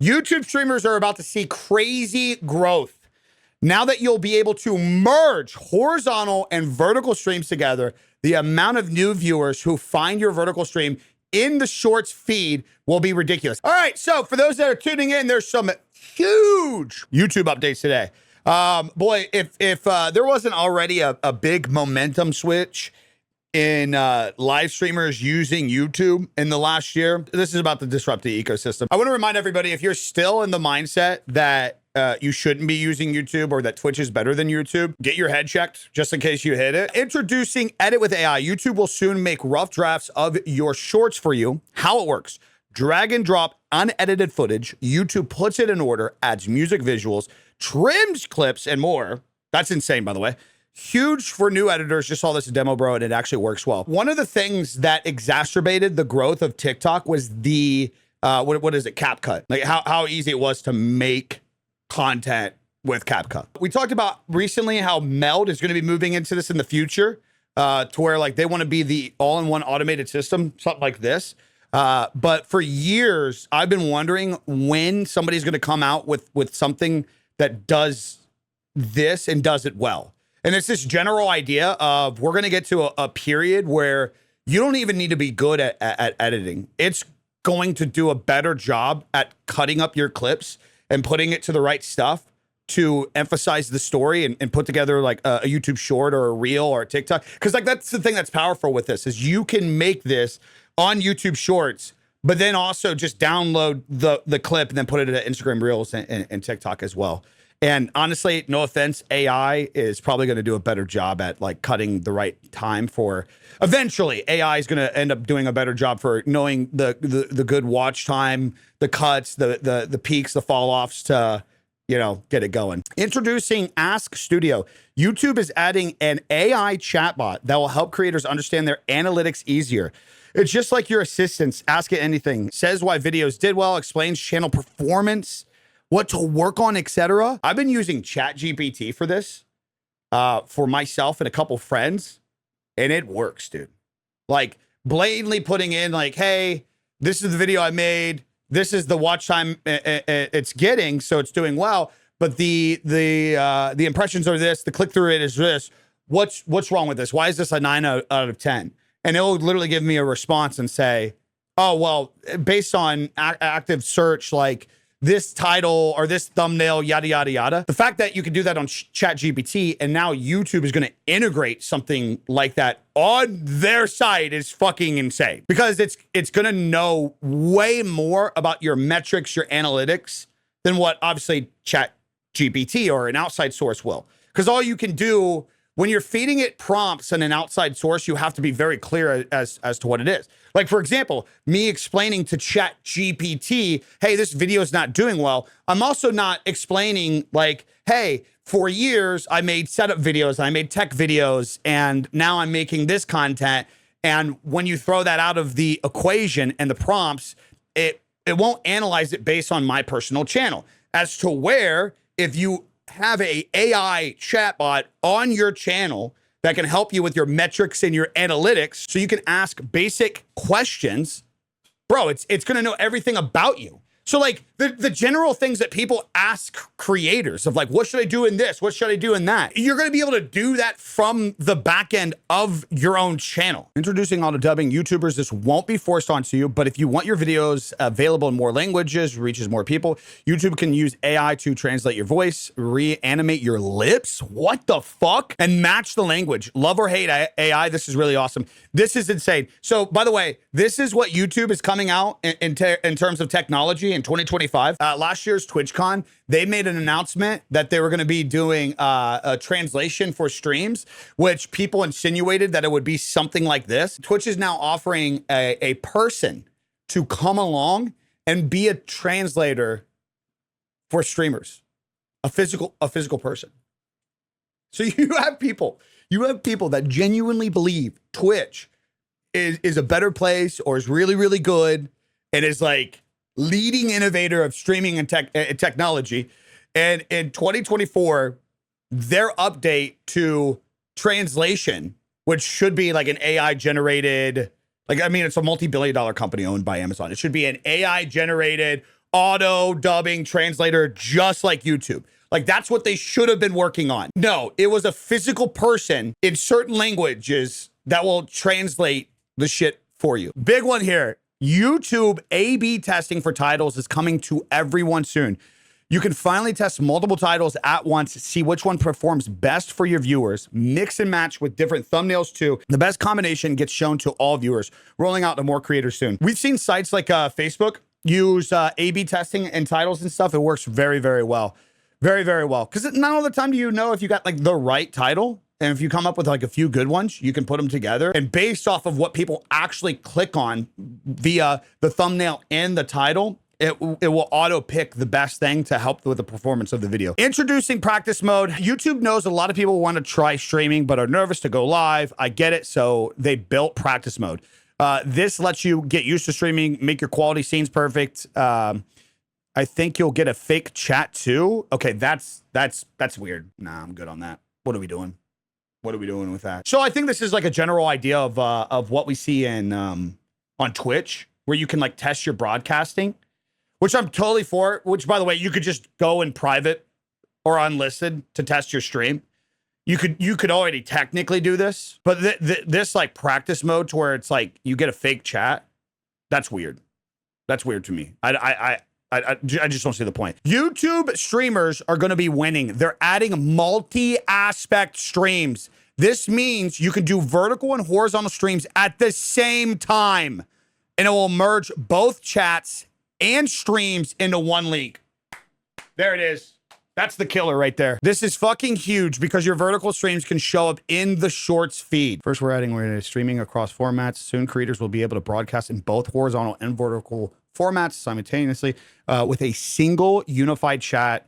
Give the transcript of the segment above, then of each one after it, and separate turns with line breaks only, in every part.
YouTube streamers are about to see crazy growth. Now that you'll be able to merge horizontal and vertical streams together, the amount of new viewers who find your vertical stream in the shorts feed will be ridiculous. All right, so for those that are tuning in, there's some huge YouTube updates today. Boy, if there wasn't already a big momentum switch in live streamers using YouTube in the last year, this is about to disrupt the ecosystem. I want to remind everybody, if you're still in the mindset that you shouldn't be using YouTube or that Twitch is better than YouTube, get your head checked just in case you hit it. Introducing Edit with AI. YouTube will soon make rough drafts of your shorts for you. How it works: drag and drop unedited footage. YouTube puts it in order, adds music, visuals, trims clips, and more. That's insane, by the way. Huge for new editors. Just saw this demo, bro, and it actually works well. One of the things that exacerbated the growth of TikTok was the, what is it, CapCut. Like how easy it was to make content with CapCut. We talked about recently how Meld is going to be moving into this in the future, to where like they want to be the all-in-one automated system, something like this. But for years, I've been wondering when somebody's going to come out with something that does this and does it well. And it's this general idea of we're going to get to a period where you don't even need to be good at editing. It's going to do a better job at cutting up your clips and putting it to the right stuff to emphasize the story and put together like a YouTube short or a reel or a TikTok. Because like that's the thing that's powerful with this is you can make this on YouTube Shorts, but then also just download the clip and then put it into Instagram Reels and TikTok as well. And honestly, no offense, AI is probably going to do a better job at like cutting the right time for. Eventually, AI is going to end up doing a better job for knowing the good watch time, the cuts, the peaks, the fall offs to, you know, get it going. Introducing Ask Studio. YouTube is adding an AI chatbot that will help creators understand their analytics easier. It's just like your assistants. Ask it anything. Says why videos did well, explains channel performance, what to work on, etc. I've been using ChatGPT for this, for myself and a couple friends, and it works, dude. Like blatantly putting in like, hey, this is the video I made. This is the watch time it's getting, so it's doing well. But the impressions are this. The click through rate is this. What's wrong with this? Why is this a 9 out of 10? And it'll literally give me a response and say, oh, well, based on active search, like this title or this thumbnail, yada, yada, yada. The fact that you can do that on ChatGPT and now YouTube is going to integrate something like that on their site is fucking insane, because it's going to know way more about your metrics, your analytics than what obviously ChatGPT or an outside source will. Because all you can do when you're feeding it prompts and an outside source, you have to be very clear as to what it is. Like, for example, me explaining to ChatGPT, hey, this video is not doing well. I'm also not explaining like, hey, for years, I made setup videos, I made tech videos, and now I'm making this content. And when you throw that out of the equation and the prompts, it won't analyze it based on my personal channel. As to where, if you have a AI chatbot on your channel that can help you with your metrics and your analytics, so you can ask basic questions, bro, it's going to know everything about you. So like the general things that people ask creators of like, what should I do in this? What should I do in that? You're going to be able to do that from the back end of your own channel. Introducing auto dubbing. YouTubers, this won't be forced onto you, but if you want your videos available in more languages, reaches more people, YouTube can use AI to translate your voice, reanimate your lips. What the fuck? And match the language. Love or hate AI. This is really awesome. This is insane. So by the way, this is what YouTube is coming out in terms of technology in 2025. Last year's TwitchCon, they made an announcement that they were going to be doing a translation for streams, which people insinuated that it would be something like this. Twitch is now offering a person to come along and be a translator for streamers, a physical person. So you have people that genuinely believe Twitch is a better place or is really, really good and is like leading innovator of streaming and technology. And in 2024, their update to translation, which should be like an AI generated, like, I mean, it's a multi-billion-dollar company owned by Amazon. It should be an AI generated auto dubbing translator, just like YouTube. Like, that's what they should have been working on. No, it was a physical person in certain languages that will translate the shit for you. Big one here. YouTube A/B testing for titles is coming to everyone soon. You can finally test multiple titles at once, see which one performs best for your viewers, mix and match with different thumbnails too. The best combination gets shown to all viewers, rolling out to more creators soon. We've seen sites like Facebook use A/B testing and titles and stuff. It works very, very well. Very, very well. Because not all the time do you know if you got like the right title. And if you come up with like a few good ones, you can put them together. And based off of what people actually click on via the thumbnail and the title, it will auto pick the best thing to help with the performance of the video. Introducing practice mode. YouTube knows a lot of people want to try streaming but are nervous to go live. I get it. So they built practice mode. This lets you get used to streaming, make your quality scenes perfect. I think you'll get a fake chat too. Okay, that's weird. Nah, I'm good on that. What are we doing? What are we doing with that? So I think this is like a general idea of what we see in on Twitch, where you can like test your broadcasting, which I'm totally for. Which, by the way, you could just go in private or unlisted to test your stream. You could already technically do this, but this like practice mode to where it's like you get a fake chat. That's weird. That's weird to me. I just don't see the point. YouTube streamers are going to be winning. They're adding multi-aspect streams. This means you can do vertical and horizontal streams at the same time, and it will merge both chats and streams into one link. There it is. That's the killer right there. This is fucking huge because your vertical streams can show up in the shorts feed. First, we're streaming across formats. Soon, creators will be able to broadcast in both horizontal and vertical formats simultaneously with a single unified chat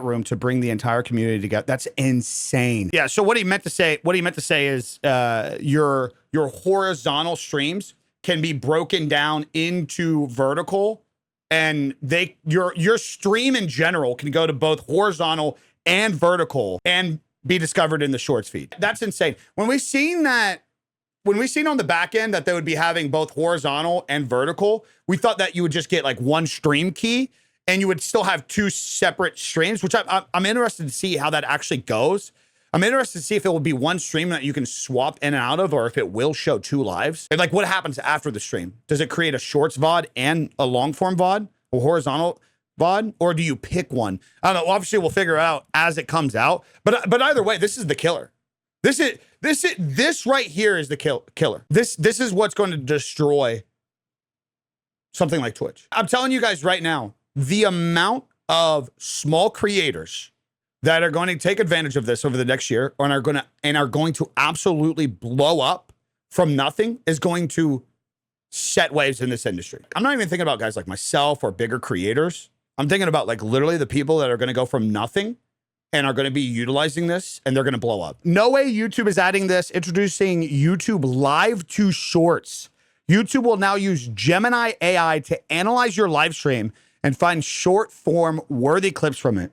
room to bring the entire community together. That's insane. Yeah. So what he meant to say is your horizontal streams can be broken down into vertical, and your stream in general can go to both horizontal and vertical and be discovered in the shorts feed. That's insane. When we seen on the back end that they would be having both horizontal and vertical, we thought that you would just get like one stream key and you would still have two separate streams, which I'm interested to see how that actually goes. I'm interested to see if it will be one stream that you can swap in and out of, or if it will show two lives. And like, what happens after the stream? Does it create a shorts VOD and a long form VOD or horizontal VOD, or do you pick one? I don't know. Obviously, we'll figure it out as it comes out. But either way, this is the killer. This right here is the killer. This is what's going to destroy something like Twitch. I'm telling you guys right now, the amount of small creators that are going to take advantage of this over the next year and are going to absolutely blow up from nothing is going to set waves in this industry. I'm not even thinking about guys like myself or bigger creators. I'm thinking about like literally the people that are going to go from nothing and are going to be utilizing this, and they're going to blow up. No way YouTube is adding this, introducing YouTube Live to Shorts. YouTube will now use Gemini AI to analyze your live stream and find short form worthy clips from it.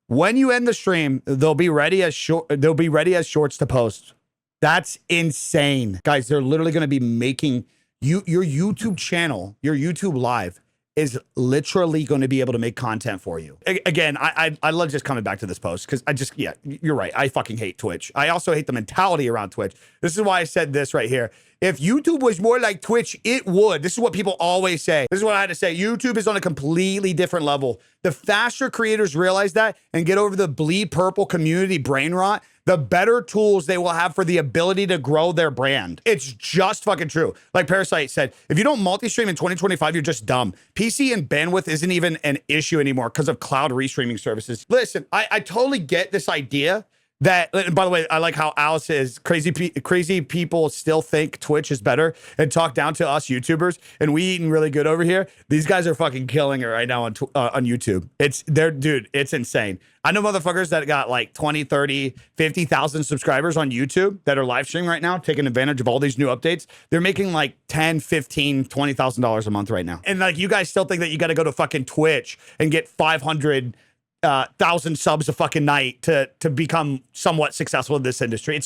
When you end the stream, they'll be ready as shorts to post. That's insane. Guys, they're literally going to be making your YouTube channel, your YouTube Live is literally going to be able to make content for you. Again, I love just coming back to this post because yeah, you're right. I fucking hate Twitch. I also hate the mentality around Twitch. This is why I said this right here. If YouTube was more like Twitch, it would. This is what people always say. This is what I had to say. YouTube is on a completely different level. The faster creators realize that and get over the bleed purple community brain rot, the better tools they will have for the ability to grow their brand. It's just fucking true. Like Parasite said, if you don't multi-stream in 2025, you're just dumb. PC and bandwidth isn't even an issue anymore because of cloud restreaming services. Listen, I totally get this idea that, and by the way, I like how Alice says crazy people still think Twitch is better and talk down to us YouTubers, and we eating really good over here. These guys are fucking killing it right now on YouTube. Dude, it's insane. I know motherfuckers that got like 20, 30, 50,000 subscribers on YouTube that are live streaming right now, taking advantage of all these new updates. They're making like 10, 15, $20,000 a month right now. And like, you guys still think that you got to go to fucking Twitch and get 500,000 subs a fucking night to become somewhat successful in this industry.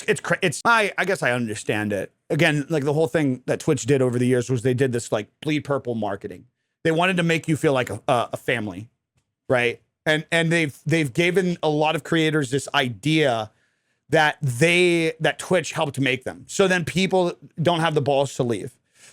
I guess I understand it. Again, like the whole thing that Twitch did over the years was they did this like bleed purple marketing. They wanted to make you feel like a family, right? And they've given a lot of creators this idea that Twitch helped make them. So then people don't have the balls to leave.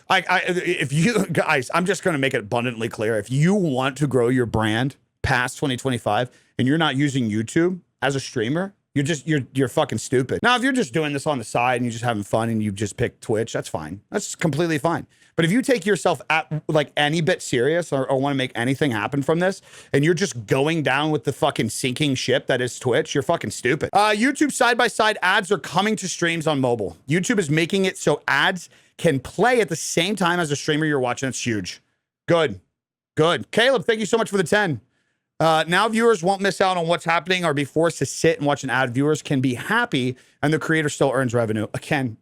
If you guys, I'm just going to make it abundantly clear. If you want to grow your brand past 2025 and you're not using YouTube as a streamer, you're fucking stupid. Now, if you're just doing this on the side and you're just having fun and you just pick Twitch, that's fine. That's completely fine. But if you take yourself at like any bit serious or want to make anything happen from this, and you're just going down with the fucking sinking ship that is Twitch, you're fucking stupid. YouTube side-by-side ads are coming to streams on mobile. YouTube is making it so ads can play at the same time as the streamer you're watching. It's huge. Good. Caleb, thank you so much for the 10. Now viewers won't miss out on what's happening or be forced to sit and watch an ad. Viewers can be happy and the creator still earns revenue. Again,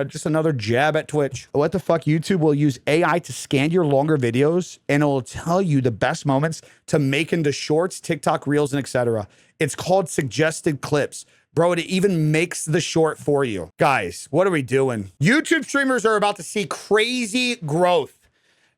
just another jab at Twitch. What the fuck? YouTube will use AI to scan your longer videos and it will tell you the best moments to make into shorts, TikTok reels, and etc. It's called suggested clips. Bro, it even makes the short for you. Guys, what are we doing? YouTube streamers are about to see crazy growth.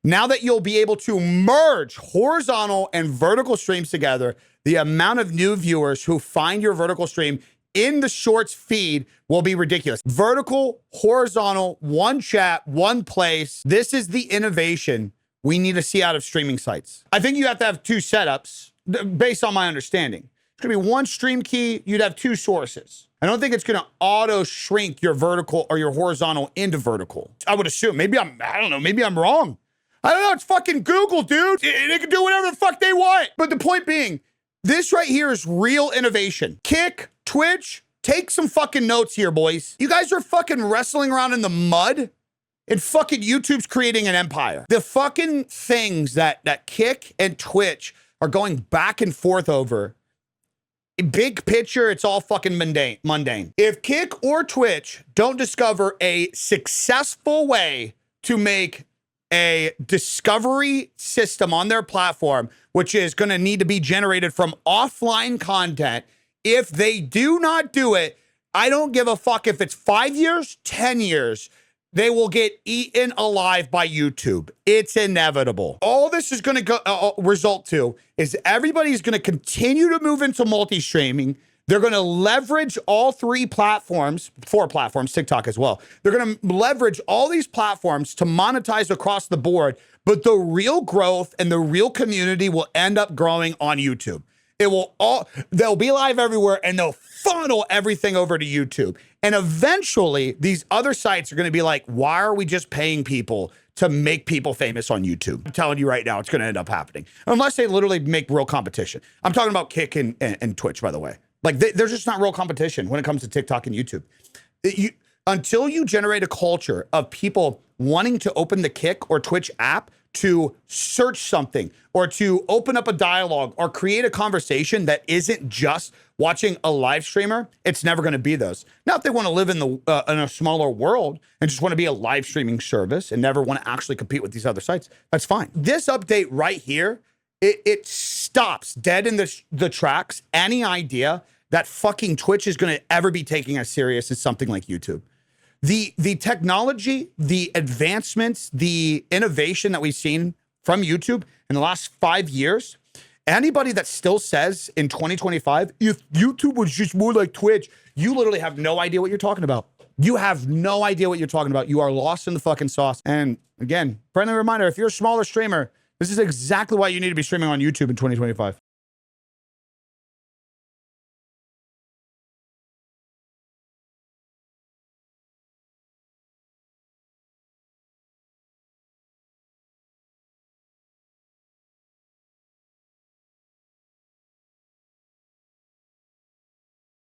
Now that you'll be able to merge horizontal and vertical streams together, the amount of new viewers who find your vertical stream in the shorts feed will be ridiculous. Vertical, horizontal, one chat, one place. This is the innovation we need to see out of streaming sites. I think you have to have two setups based on my understanding. It's gonna be one stream key, you'd have two sources. I don't think it's gonna auto shrink your vertical or your horizontal into vertical. I would assume, I don't know, maybe I'm wrong. I don't know, it's fucking Google, dude. They can do whatever the fuck they want. But the point being, this right here is real innovation. Kick, Twitch, take some fucking notes here, boys. You guys are fucking wrestling around in the mud and fucking YouTube's creating an empire. The fucking things that Kick and Twitch are going back and forth over, big picture, it's all fucking mundane. If Kick or Twitch don't discover a successful way to make a discovery system on their platform, which is going to need to be generated from offline content. If they do not do it, I don't give a fuck if it's 5 years, 10 years, they will get eaten alive by YouTube. It's inevitable. All this is going to result to is everybody's going to continue to move into multi-streaming. They're going to leverage all three platforms, 4 platforms, TikTok as well. They're going to leverage all these platforms to monetize across the board, but the real growth and the real community will end up growing on YouTube. They'll be live everywhere and they'll funnel everything over to YouTube. And eventually these other sites are going to be like, why are we just paying people to make people famous on YouTube? I'm telling you right now, it's going to end up happening. Unless they literally make real competition. I'm talking about Kick and Twitch, by the way. Like, there's just not real competition when it comes to TikTok and YouTube. Until you generate a culture of people wanting to open the Kick or Twitch app to search something or to open up a dialogue or create a conversation that isn't just watching a live streamer, it's never going to be those. Now, if they want to live in a smaller world and just want to be a live streaming service and never want to actually compete with these other sites, that's fine. This update right here, it stops dead in the tracks any idea that fucking Twitch is going to ever be taking as serious as something like YouTube. The technology, the advancements, the innovation that we've seen from YouTube in the last 5 years, anybody that still says in 2025, if YouTube was just more like Twitch, you literally have no idea what you're talking about. You have no idea what you're talking about. You are lost in the fucking sauce. And again, friendly reminder, if you're a smaller streamer, this is exactly why you need to be streaming on YouTube in 2025.